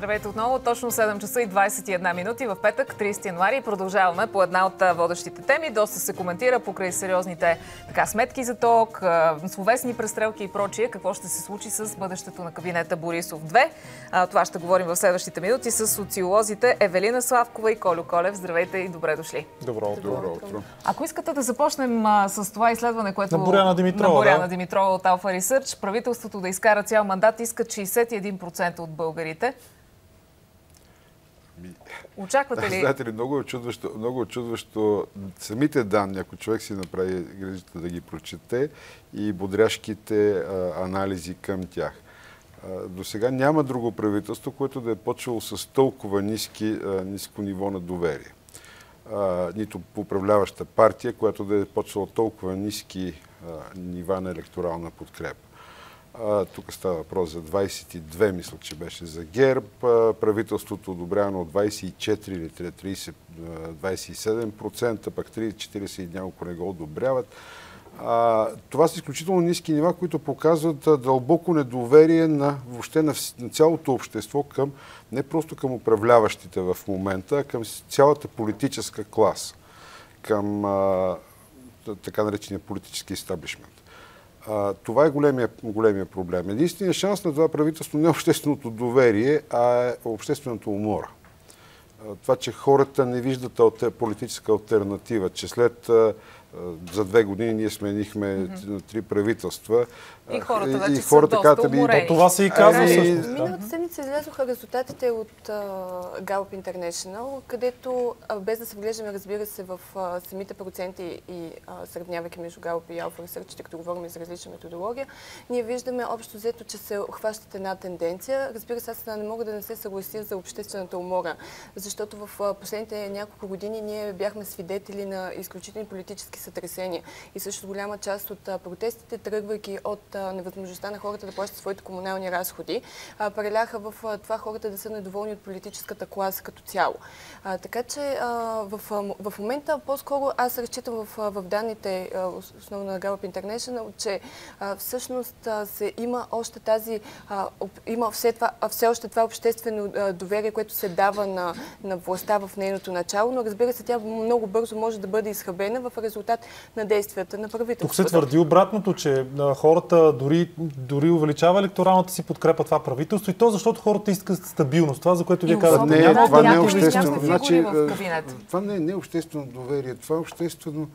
Здравейте отново. Точно 7 часа и 21 минути в петък, 30 януари. Продължаваме по една от водещите теми. Доста се коментира покрай сериозните сметки за ток, словесни престрелки и прочие. Какво ще се случи с бъдещето на кабинета Борисов 2? Това ще говорим в следващите минути с социолозите Евелина Славкова и Колю Колев. Здравейте и добре дошли. Добро утро. Ако искате да започнем с това изследване, което на Боряна Димитрова от Alpha Research, правителството да изкара цял мандат, искат 61% от българите. Очаквате ли? Знаете ли, много е чудващо самите данни, ако човек си направи грижата да ги прочете и бодряшките анализи към тях. До сега няма друго правителство, което да е почвало с толкова ниско ниво на доверие. Нито по управляваща партия, която да е почвала толкова ниски нива на електорална подкрепа. Тук става въпрос за 22, мисля, че беше за ГЕРБ. Правителството одобрявано от 24 или 30, 27%, пък 30-40 и няколко не го одобряват. Това са изключително ниски нива, които показват дълбоко недоверие въобще на цялото общество, не просто към управляващите в момента, а към цялата политическа класа, към така наречения политически естаблишмент. Това е големия проблем. Единственият шанс на това правителство не е общественото доверие, а е обществената умора. Това, че хората не виждат политическа алтернатива, че след за 2 години ние сменихме 3 правителства. И хората вече са доста уморени. Това се и казва всъщност. Миналата седмица излязоха резултатите от Gallup International, където, без да се вглеждаме, разбира се, в самите проценти и сравнявайки между Gallup и Alpha Research, като говорим за различна методология, ние виждаме общо взето, че се хващат една тенденция. Разбира се, аз не мога да не се съглася за обществената умора, защото в последните няколко години ние бяхме свидетели на изключителни политически сътресения. И също голяма част от протестите, тръгвайки от невъзможността на хората да плащат своите комунални разходи, преляха в това хората да са недоволни от политическата класа като цяло. Така че в момента по-скоро аз разчитам в данните, основно на Gallup International, че всъщност има още все още това обществено доверие, което се дава на властта в нейното начало, но разбира се, тя много бързо може да бъде изхабена в резултат на действията на правителството. Тук се твърди обратното, че хората дори увеличава електоралната си подкрепа това правителство и то защото хората искат стабилност. Това, за което вие казвате. Това не е обществено. Това не е обществено доверие. Това е обществено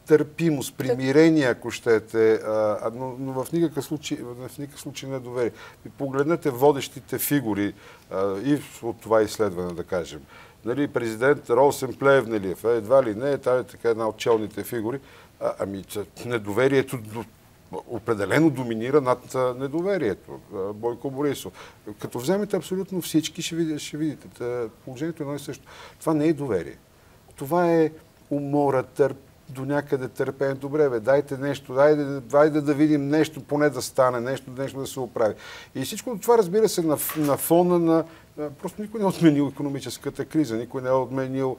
търпимост, примирение, ако щете, но в никакъв случай не е доверие. Погледнете водещите фигури и от това изследване, да кажем. Президент Росен Плевнелиев, едва ли не, това е така една от челните фигури. Недоверието определено доминира над недоверието. Бойко Борисов. Като вземете абсолютно всички, ще видите. Положението е едно и също. Това не е доверие. Това е умора, до някъде търпение. Добре, дайте нещо, дайте да видим нещо, поне да стане, нещо да се оправи. И всичко това, разбира се, на фона на... Просто никой не е отменил икономическата криза, никой не е отменил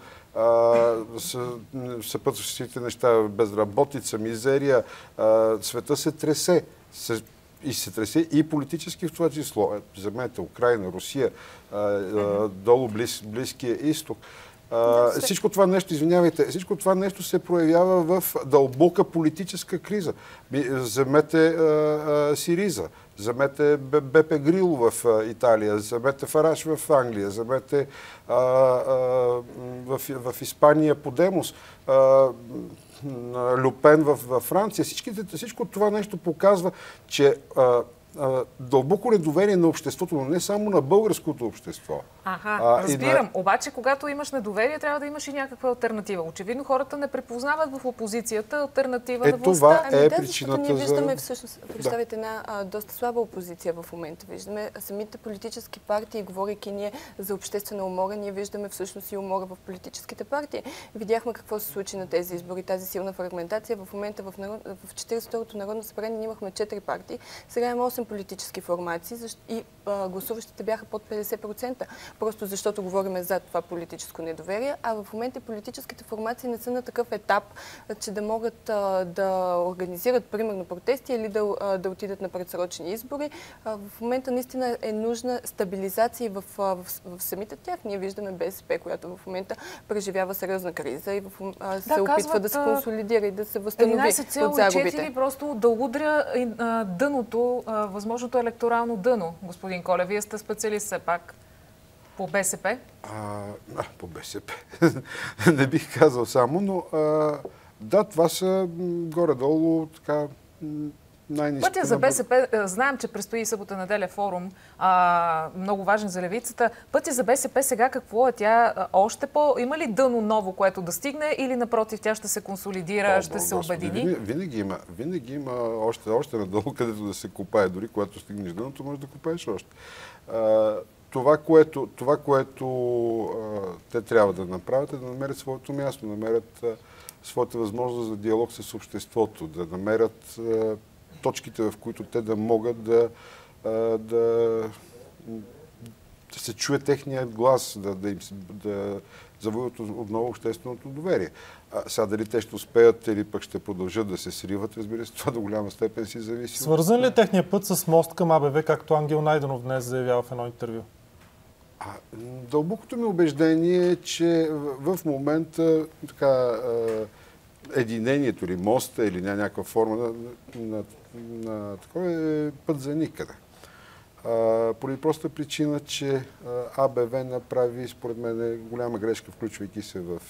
съпътстващите неща, безработица, мизерия. Света се тресе. И се тресе и политически в това число. Вземете Украйна, Русия, долу Близкия изток. Всичко това нещо, всичко това нещо се проявява в дълбока политическа криза. Вземете Сириза, вземете БП Грило в Италия, вземете Фараш в Англия, вземете в Испания Подемос, Люпен във Франция. Всичко това нещо показва, че дълбоко недоверие на обществото, но не само на българското общество. Разбирам. Обаче, когато имаш недоверие, трябва да имаш и някаква алтернатива. Очевидно, хората не препознават в опозицията алтернатива на властта. Това е причината ние виждаме всъщност, представете, една доста слаба опозиция в момента. Виждаме самите политически партии, говорейки ние за обществена умора, ние виждаме всъщност и умора в политическите партии. Видяхме какво се случи на тези избори, тази силна фрагментация. В момента в 42-то Народно събрание имахме 4 партии, сега има 8 8 политически формации и гласуващите бяха под 50%, просто защото говорим за това политическо недоверие, а в момента политическите формации не са на такъв етап, че да могат да организират примерно протести или да отидат на предсрочни избори. В момента наистина е нужна стабилизация в самите тях. Ние виждаме БСП, която в момента преживява сериозна криза и се опитва да се консолидира и да се възстанови от загубите. Просто да удря дъното, възможното електорално дъно, господин Колев. Вие сте специалист все пак по БСП. По БСП. Не бих казал само, но да, това са горе-долу така най-ниските. Пътя за БСП, знаем, че предстои събота-неделя форум, много важен за левицата. Пътя за БСП сега какво е? Тя има ли дъно ново, което да стигне, или напротив, тя ще се консолидира, ще се обедини? Винаги има още надолу, където да се копае. Дори когато стигнеш дъното, можеш да копаеш още. Това, което те трябва да направят, е да намерят своето място, да намерят своята възможност за диалог с обществото, да намерят точките, в които те да могат да се чуе техният глас, да завоюват отново общественото доверие. Сега дали те ще успеят или пък ще продължат да се сриват, разбира се, това до голяма степен си зависи. Свързан ли е техният път с мост към АБВ, както Ангел Найденов днес заявява в едно интервю? Дълбокото ми убеждение е, че в момента единението или моста или някаква форма на такова е път за никъде. Поради проста причина, че АБВ направи, според мен, голяма грешка, включвайки се в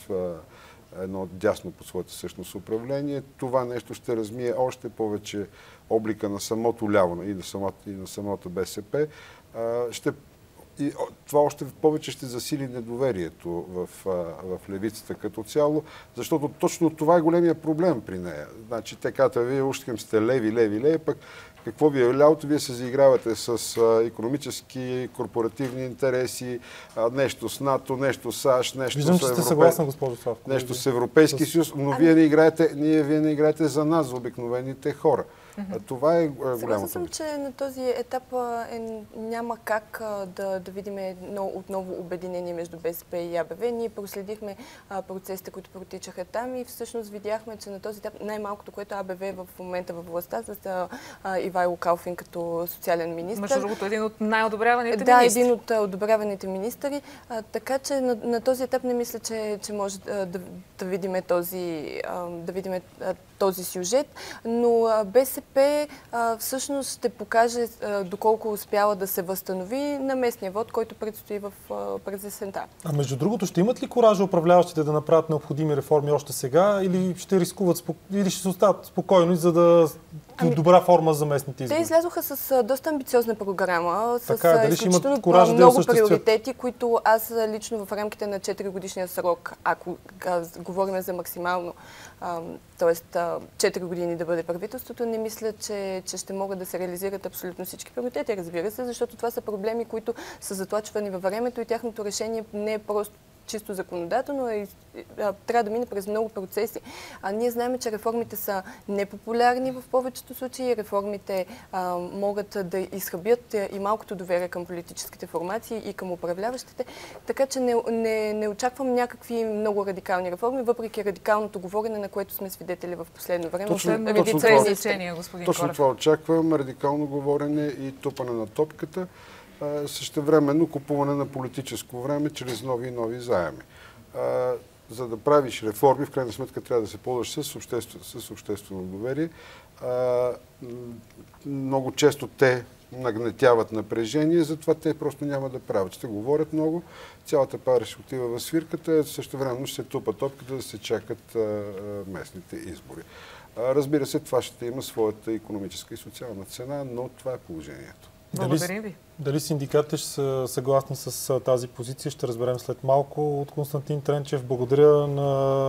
едно дясно по своята същност управление. Това нещо ще размие още повече облика на самото ляво и на самото БСП. И това още повече ще засили недоверието в левицата като цяло, защото точно това е големия проблем при нея. Значи, те казват, вие ушкам сте леви, пък какво ви е лявото? Вие се заигравате с икономически, корпоративни интереси, нещо с НАТО, нещо с САЩ, нещо с Европейски съюз, но вие не играете за нас, за обикновените хора. Това е голямото. Съгласна съм, че на този етап няма как да видим отново обединение между БСП и АБВ. Ние проследихме процесите, които протичаха там и всъщност видяхме, че на този етап най-малкото, което АБВ е в момента във властта, с Ивайло Калфин като социален министър. Между другото, един от най-одобряваните министри. Да, един от одобряваните министри. Така че на този етап не мисля, че може да видим този сюжет, но БСП всъщност ще покаже доколко успяла да се възстанови на местния вод, който предстои през есента. А между другото, ще имат ли коража управляващите да направят необходими реформи още сега, или ще рискуват, или ще се остават спокойно, за да добра форма за местните избори? Те излязоха с доста амбициозна програма, с изключително много приоритети, които аз лично в рамките на 4 годишния срок, ако говорим за максимално, т.е. 4 години да бъде правителството, не мисля, че ще могат да се реализират абсолютно всички приоритети, разбира се, защото това са проблеми, които са затлачвани във времето и тяхното решение не е просто чисто законодателно, трябва да мине през много процеси. Ние знаем, че реформите са непопулярни в повечето случаи. Реформите могат да изхабят и малкото доверие към политическите формации и към управляващите. Така че не очаквам някакви много радикални реформи, въпреки радикалното говорене, на което сме свидетели в последно време. Точно това очаквам. Радикално говорене и тупане на топката. Същевременно купуване на политическо време чрез нови и нови заеми. За да правиш реформи, в крайна сметка трябва да се ползваш с обществено доверие. Много често те нагнетяват напрежение, затова те просто няма да правят. Ще говорят много, цялата пара ще отива в свирката, същевременно ще се тупа топката да се чакат местните избори. Разбира се, това ще има своята икономическа и социална цена, но това е положението. Благодарим ви. Дали синдикатите ще са съгласни с тази позиция, ще разберем след малко. От Константин Тренчев. Благодаря на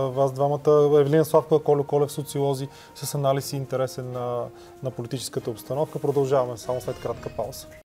вас двамата. Евелина Славкова, Колю Колев, социолози с анализ и интересен на политическата обстановка. Продължаваме само след кратка пауза.